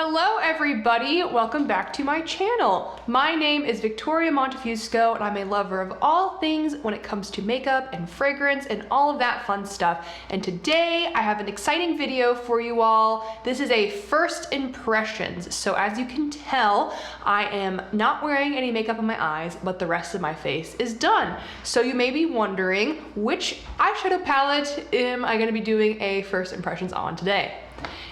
Hello everybody, welcome back to my channel. My name is Victoria Montefusco and I'm a lover of all things when it comes to makeup and fragrance and all of that fun stuff. And today I have an exciting video for you all. This is a first impressions. So as you can tell, I am not wearing any makeup on my eyes, but the rest of my face is done. So you may be wondering, which eyeshadow palette am I gonna be doing a first impressions on today?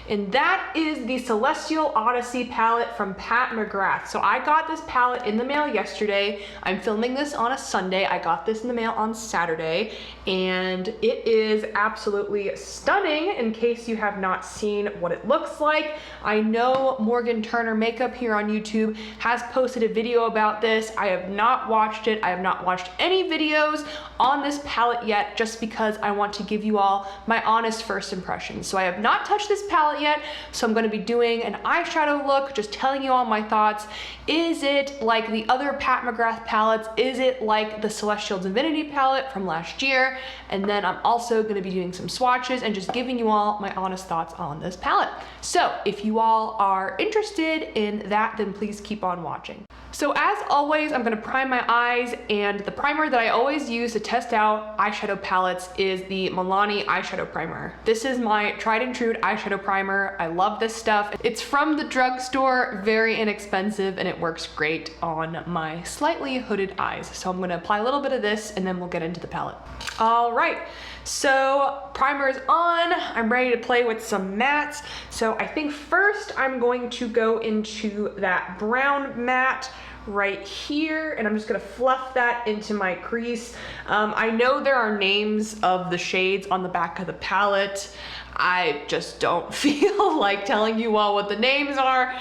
And that is the Celestial Odyssey palette from Pat McGrath. So I got this palette in the mail yesterday. I'm filming this on a Sunday. I got this in the mail on Saturday, and it is absolutely stunning in case you have not seen what it looks like. I know Morgan Turner Makeup here on YouTube has posted a video about this. I have not watched it. I have not watched any videos on this palette yet, just because I want to give you all my honest first impressions. So I have not touched this palette yet, so I'm going to be doing an eyeshadow look, just telling you all my thoughts. Is it like the other Pat McGrath palettes? Is it like the Celestial Divinity palette from last year? And then I'm also going to be doing some swatches and just giving you all my honest thoughts on this palette. So if you all are interested in that, then please keep on watching. So as always, I'm gonna prime my eyes, and the primer that I always use to test out eyeshadow palettes is the Milani Eyeshadow Primer. This is my tried and true eyeshadow primer. I love this stuff. It's from the drugstore, very inexpensive, and it works great on my slightly hooded eyes. So I'm gonna apply a little bit of this and then we'll get into the palette. All right. So primer is on, I'm ready to play with some mattes. So I think first I'm going to go into that brown matte right here, and I'm just gonna fluff that into my crease. I know there are names of the shades on the back of the palette. I just don't feel like telling you all what the names are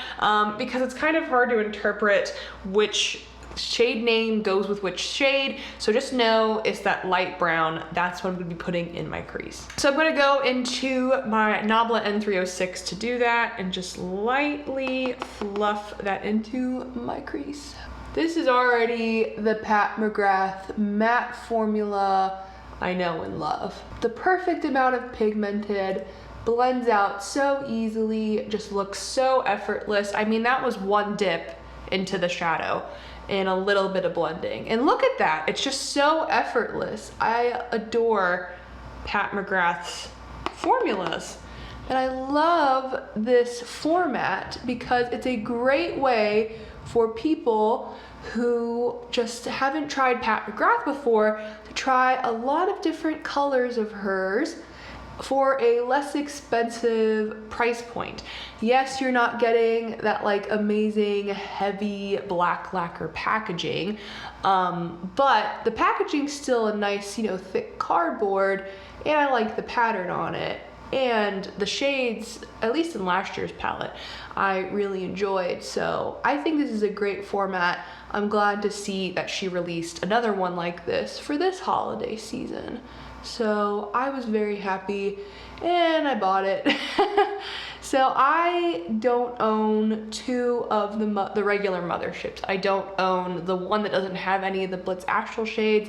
because it's kind of hard to interpret which shade name goes with which shade. So just know it's that light brown. That's what I'm gonna be putting in my crease. So I'm gonna go into my Nabla N306 to do that and just lightly fluff that into my crease. This is already the Pat McGrath matte formula I know and love. The perfect amount of pigmented, blends out so easily, just looks so effortless. I mean, that was one dip into the shadow and a little bit of blending. And look at that, it's just so effortless. I adore Pat McGrath's formulas. And I love this format because it's a great way for people who just haven't tried Pat McGrath before to try a lot of different colors of hers for a less expensive price point. Yes, you're not getting that like amazing heavy black lacquer packaging, but the packaging's still a nice, you know, thick cardboard, and I like the pattern on it. And the shades, at least in last year's palette, I really enjoyed. So I think this is a great format. I'm glad to see that she released another one like this for this holiday season. So I was very happy and I bought it. So I don't own two of the regular Motherships. I don't own the one that doesn't have any of the Blitz Astral shades.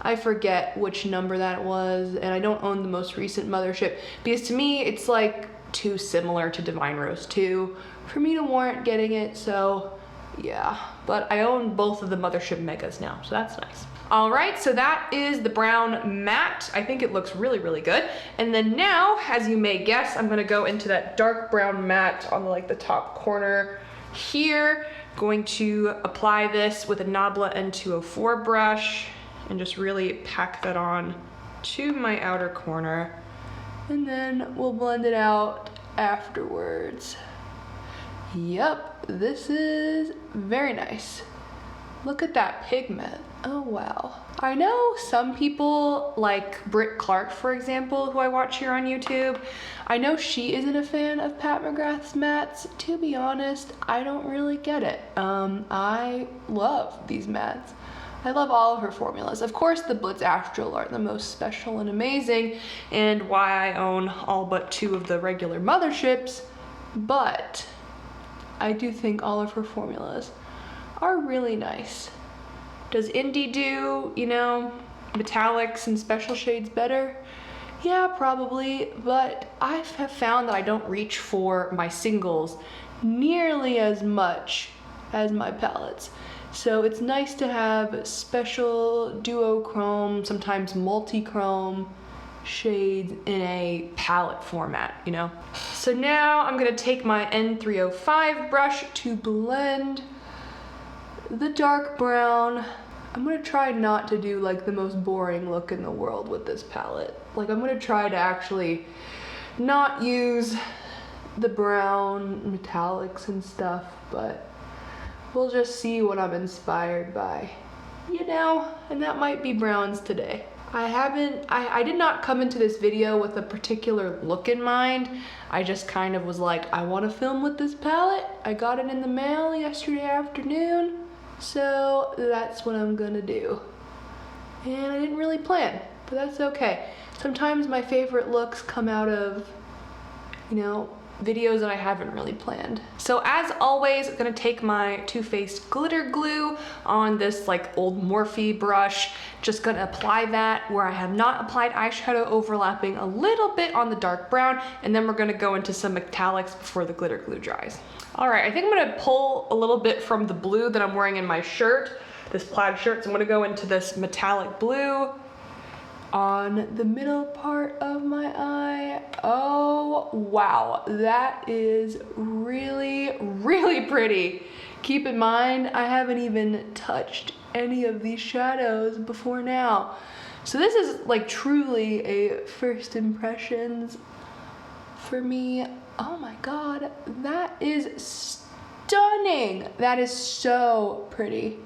I forget which number that was, and I don't own the most recent Mothership because to me it's like too similar to Divine Rose 2 for me to warrant getting it. So yeah, but I own both of the Mothership Megas now, so that's nice. All right, so that is the brown matte. I think it looks really, really good. And then now, as you may guess, I'm gonna go into that dark brown matte on the top corner here. Going to apply this with a Nabla N204 brush and just really pack that on to my outer corner. And then we'll blend it out afterwards. Yep, this is very nice. Look at that pigment. Oh wow. I know some people like Britt Clark, for example, who I watch here on YouTube. I know she isn't a fan of Pat McGrath's mattes. To be honest, I don't really get it. I love these mattes. I love all of her formulas. Of course, the Blitz Astral are the most special and amazing, and why I own all but two of the regular Motherships, but I do think all of her formulas are really nice. Does Indie do, you know, metallics and special shades better? Yeah, probably, but I have found that I don't reach for my singles nearly as much as my palettes. So it's nice to have special duochrome, sometimes multi-chrome shades in a palette format, you know? So now I'm gonna take my N305 brush to blend the dark brown. I'm gonna try not to do like the most boring look in the world with this palette. Like I'm gonna try to actually not use the brown metallics and stuff, but we'll just see what I'm inspired by, you know, and that might be browns today. I did not come into this video with a particular look in mind. I just kind of was like, I want to film with this palette. I got it in the mail yesterday afternoon, so that's what I'm gonna do. And I didn't really plan, but that's okay. Sometimes my favorite looks come out of, you know, videos that I haven't really planned. So as always, I'm gonna take my Too Faced glitter glue on this like old Morphe brush. Just gonna apply that where I have not applied eyeshadow, overlapping a little bit on the dark brown, and then we're gonna go into some metallics before the glitter glue dries. All right, I think I'm gonna pull a little bit from the blue that I'm wearing in my shirt, this plaid shirt, so I'm gonna go into this metallic blue on the middle part of my eye. Oh, wow, that is really, really pretty. Keep in mind, I haven't even touched any of these shadows before now. So this is like truly a first impressions for me. Oh my God, that is stunning. That is so pretty.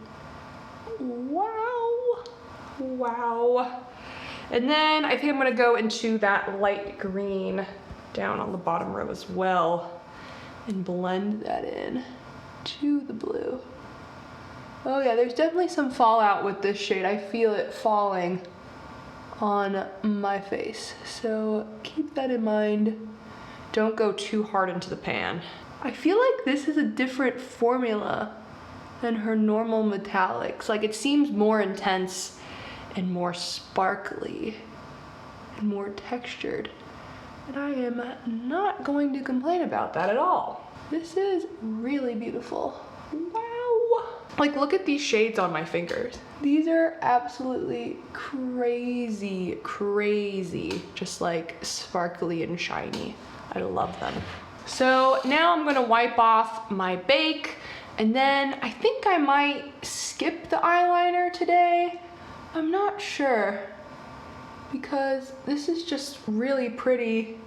Wow, wow. And then I think I'm gonna go into that light green down on the bottom row as well and blend that in to the blue. Oh yeah, there's definitely some fallout with this shade. I feel it falling on my face. So keep that in mind. Don't go too hard into the pan. I feel like this is a different formula than her normal metallics. Like it seems more intense and more sparkly and more textured. And I am not going to complain about that at all. This is really beautiful. Wow. Like look at these shades on my fingers. These are absolutely crazy, crazy, just like sparkly and shiny. I love them. So now I'm gonna wipe off my bake, and then I think I might skip the eyeliner today. I'm not sure, because this is just really pretty,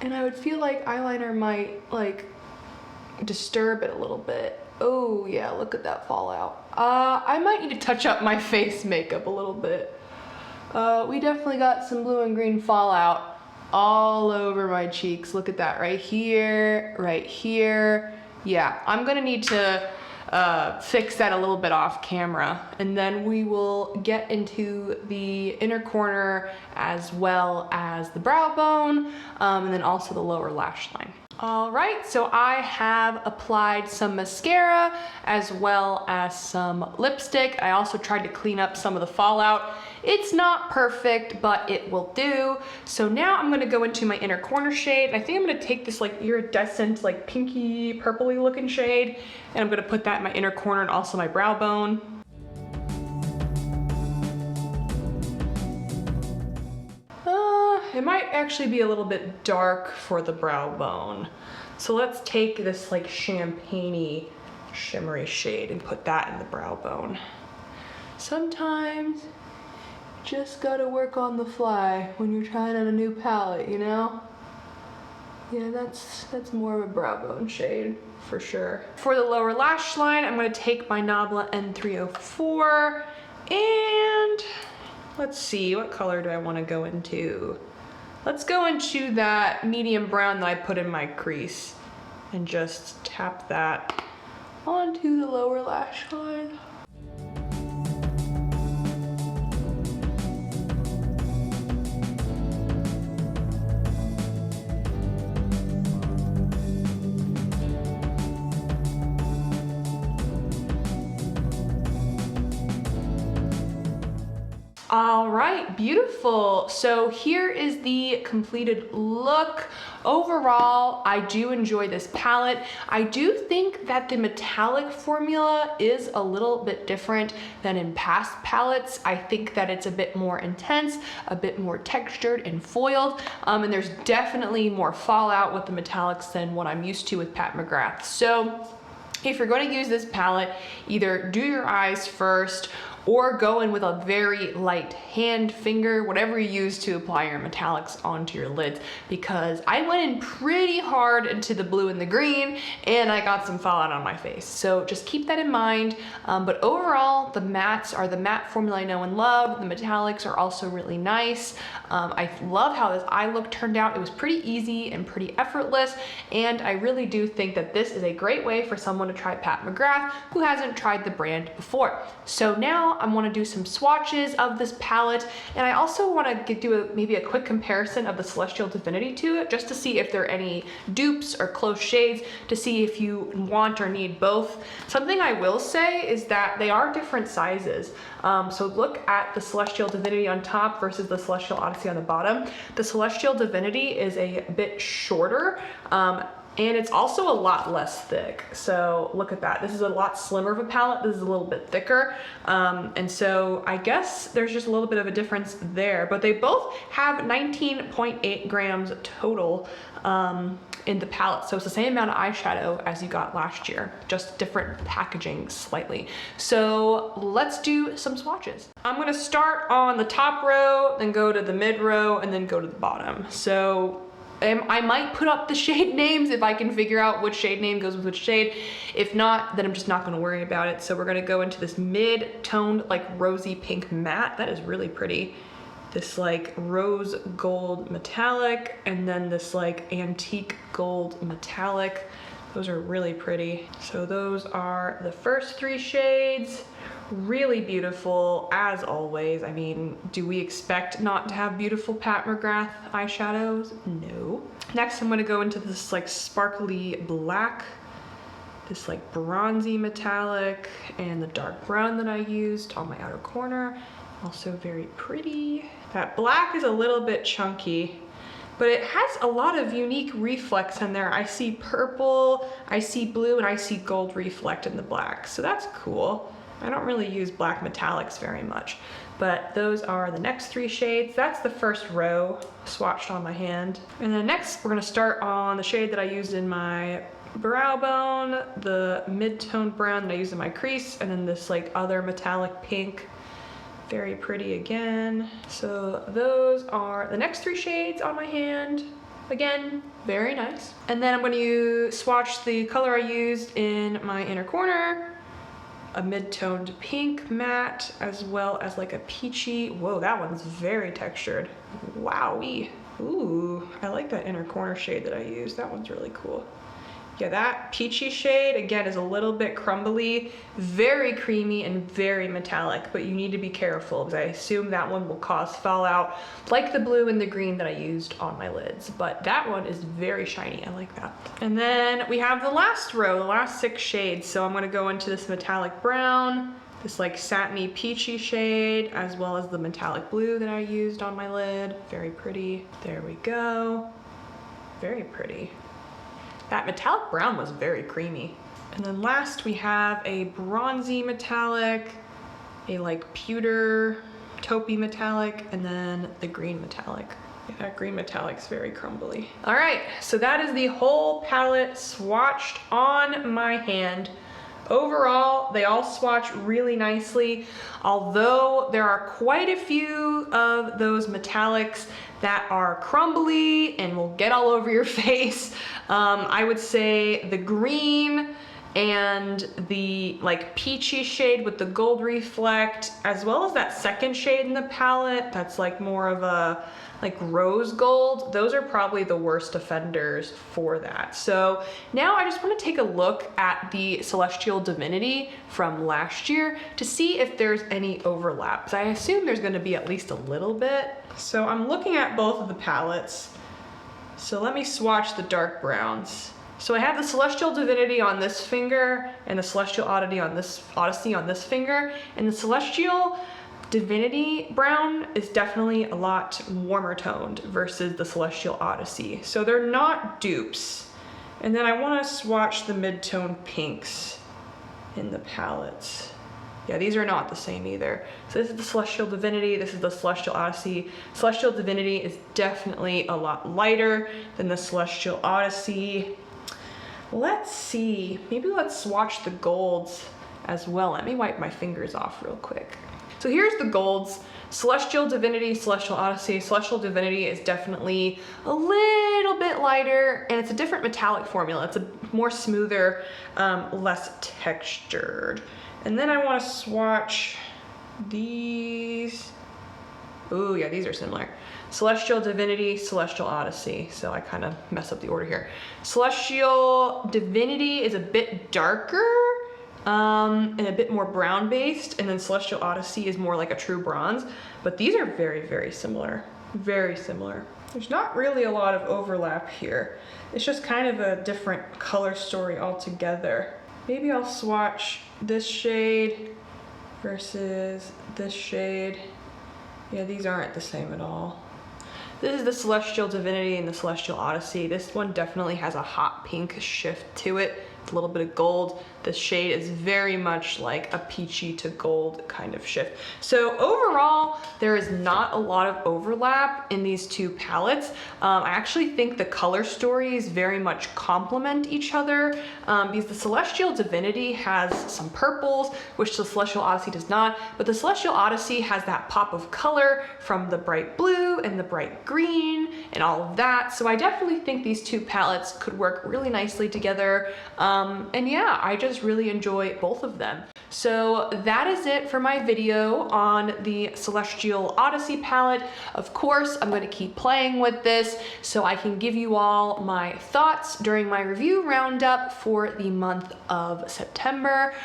and I would feel like eyeliner might like disturb it a little bit. Oh yeah, look at that fallout. I might need to touch up my face makeup a little bit. We definitely got some blue and green fallout all over my cheeks. Look at that right here, right here. Yeah, I'm gonna need to fix that a little bit off camera, and then we will get into the inner corner as well as the brow bone, and then also the lower lash line. All right, so I have applied some mascara as well as some lipstick. I also tried to clean up some of the fallout. It's not perfect, but it will do. So now I'm gonna go into my inner corner shade. I think I'm gonna take this like iridescent, like pinky purpley looking shade, and I'm gonna put that in my inner corner and also my brow bone. It might actually be a little bit dark for the brow bone. So let's take this like champagne-y shimmery shade and put that in the brow bone. Sometimes you just gotta work on the fly when you're trying on a new palette, you know? Yeah, that's more of a brow bone shade for sure. For the lower lash line, I'm gonna take my Nabla N304 and let's see, what color do I wanna go into? Let's go into that medium brown that I put in my crease and just tap that onto the lower lash line. All right, beautiful. So here is the completed look. Overall, I do enjoy this palette. I do think that the metallic formula is a little bit different than in past palettes. I think that it's a bit more intense, a bit more textured and foiled, and there's definitely more fallout with the metallics than what I'm used to with Pat McGrath. So if you're going to use this palette, either do your eyes first or go in with a very light hand, finger, whatever you use to apply your metallics onto your lids, because I went in pretty hard into the blue and the green and I got some fallout on my face. So just keep that in mind. But overall, the mattes are the matte formula I know and love. The metallics are also really nice. I love how this eye look turned out. It was pretty easy and pretty effortless, and I really do think that this is a great way for someone to try Pat McGrath who hasn't tried the brand before. So now I want to do some swatches of this palette, and I also want to do maybe a quick comparison of the Celestial Divinity to it, just to see if there are any dupes or close shades, to see if you want or need both. Something I will say is that they are different sizes. So look at the Celestial Divinity on top versus the Celestial Odyssey on the bottom. The Celestial Divinity is a bit shorter, and it's also a lot less thick. So look at that. This is a lot slimmer of a palette. This is a little bit thicker. And so I guess there's just a little bit of a difference there, but they both have 19.8 grams total in the palette. So it's the same amount of eyeshadow as you got last year, just different packaging slightly. So let's do some swatches. I'm gonna start on the top row, then go to the mid row, and then go to the bottom. So I might put up the shade names if I can figure out which shade name goes with which shade. If not, then I'm just not gonna worry about it. So we're gonna go into this mid-toned, like rosy pink matte. That is really pretty. This like rose gold metallic, and then this like antique gold metallic. Those are really pretty. So those are the first three shades. Really beautiful, as always. I mean, do we expect not to have beautiful Pat McGrath eyeshadows? No. Next, I'm gonna go into this like sparkly black, this like bronzy metallic, and the dark brown that I used on my outer corner. Also very pretty. That black is a little bit chunky, but it has a lot of unique reflex in there. I see purple, I see blue, and I see gold reflect in the black, so that's cool. I don't really use black metallics very much, but those are the next three shades. That's the first row swatched on my hand. And then next, we're gonna start on the shade that I used in my brow bone, the mid-toned brown that I used in my crease, and then this like other metallic pink. Very pretty again. So those are the next three shades on my hand. Again, very nice. And then I'm going to swatch the color I used in my inner corner, a mid-toned pink matte, as well as like a peachy. Whoa, that one's very textured. Wowee. Ooh, I like that inner corner shade that I used. That one's really cool. Yeah, that peachy shade, again, is a little bit crumbly, very creamy and very metallic, but you need to be careful because I assume that one will cause fallout like the blue and the green that I used on my lids. But that one is very shiny, I like that. And then we have the last row, the last six shades. So I'm gonna go into this metallic brown, this like satiny peachy shade, as well as the metallic blue that I used on my lid. Very pretty. There we go. Very pretty. That metallic brown was very creamy. And then last we have a bronzy metallic, a like pewter taupey metallic, and then the green metallic. Yeah, that green metallic's very crumbly. All right, so that is the whole palette swatched on my hand. Overall, they all swatch really nicely, although there are quite a few of those metallics that are crumbly and will get all over your face. I would say the green and the like peachy shade with the gold reflect, as well as that second shade in the palette that's like more of a like rose gold, those are probably the worst offenders for that. So now I just want to take a look at the Celestial Divinity from last year to see if there's any overlap, because I assume there's going to be at least a little bit. So I'm looking at both of the palettes. So let me swatch the dark browns. So I have the Celestial Divinity on this finger and the Celestial Odyssey on this finger, and the Celestial Divinity brown is definitely a lot warmer toned versus the Celestial Odyssey. So they're not dupes. And then I want to swatch the mid-tone pinks in the palettes. Yeah, these are not the same either. So this is the Celestial Divinity, this is the Celestial Odyssey. Celestial Divinity is definitely a lot lighter than the Celestial Odyssey. Let's see, maybe let's swatch the golds as well. Let me wipe my fingers off real quick. So here's the golds. Celestial Divinity, Celestial Odyssey. Celestial Divinity is definitely a little bit lighter, and it's a different metallic formula. It's a more smoother, less textured. And then I want to swatch these. Ooh, yeah, these are similar. Celestial Divinity, Celestial Odyssey. So I kind of mess up the order here. Celestial Divinity is a bit darker, and a bit more brown based, and then Celestial Odyssey is more like a true bronze, but these are very, very similar. Very similar. There's not really a lot of overlap here. It's just kind of a different color story altogether. Maybe I'll swatch this shade versus this shade. Yeah, these aren't the same at all. This is the Celestial Divinity and the Celestial Odyssey. This one definitely has a hot pink shift to it. It's a little bit of gold. This shade is very much like a peachy to gold kind of shift. So overall, there is not a lot of overlap in these two palettes. I actually think the color stories very much complement each other, because the Celestial Divinity has some purples, which the Celestial Odyssey does not, but the Celestial Odyssey has that pop of color from the bright blue and the bright green and all of that. So I definitely think these two palettes could work really nicely together. And yeah, I just really enjoy both of them. So that is it for my video on the Celestial Odyssey palette. Of course, I'm going to keep playing with this so I can give you all my thoughts during my review roundup for the month of September.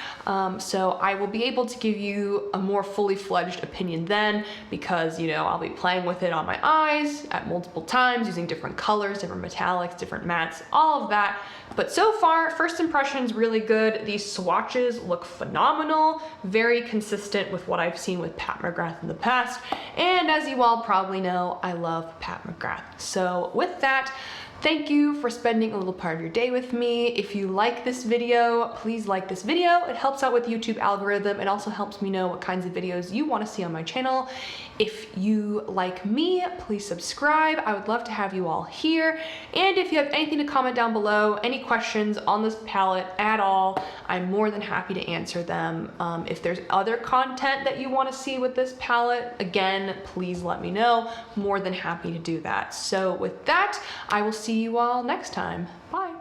So I will be able to give you a more fully fledged opinion then, because, you know, I'll be playing with it on my eyes at multiple times using different colors, different metallics, different mattes, all of that. But so far, first impressions really good. These swatches look phenomenal, very consistent with what I've seen with Pat McGrath in the past. And as you all probably know, I love Pat McGrath. So with that, thank you for spending a little part of your day with me. If you like this video, please like this video. It helps out with the YouTube algorithm. It also helps me know what kinds of videos you want to see on my channel. If you like me, please subscribe. I would love to have you all here. And if you have anything to comment down below, any questions on this palette at all, I'm more than happy to answer them. If there's other content that you want to see with this palette, again, please let me know. More than happy to do that. So with that, I will see you all next time. Bye.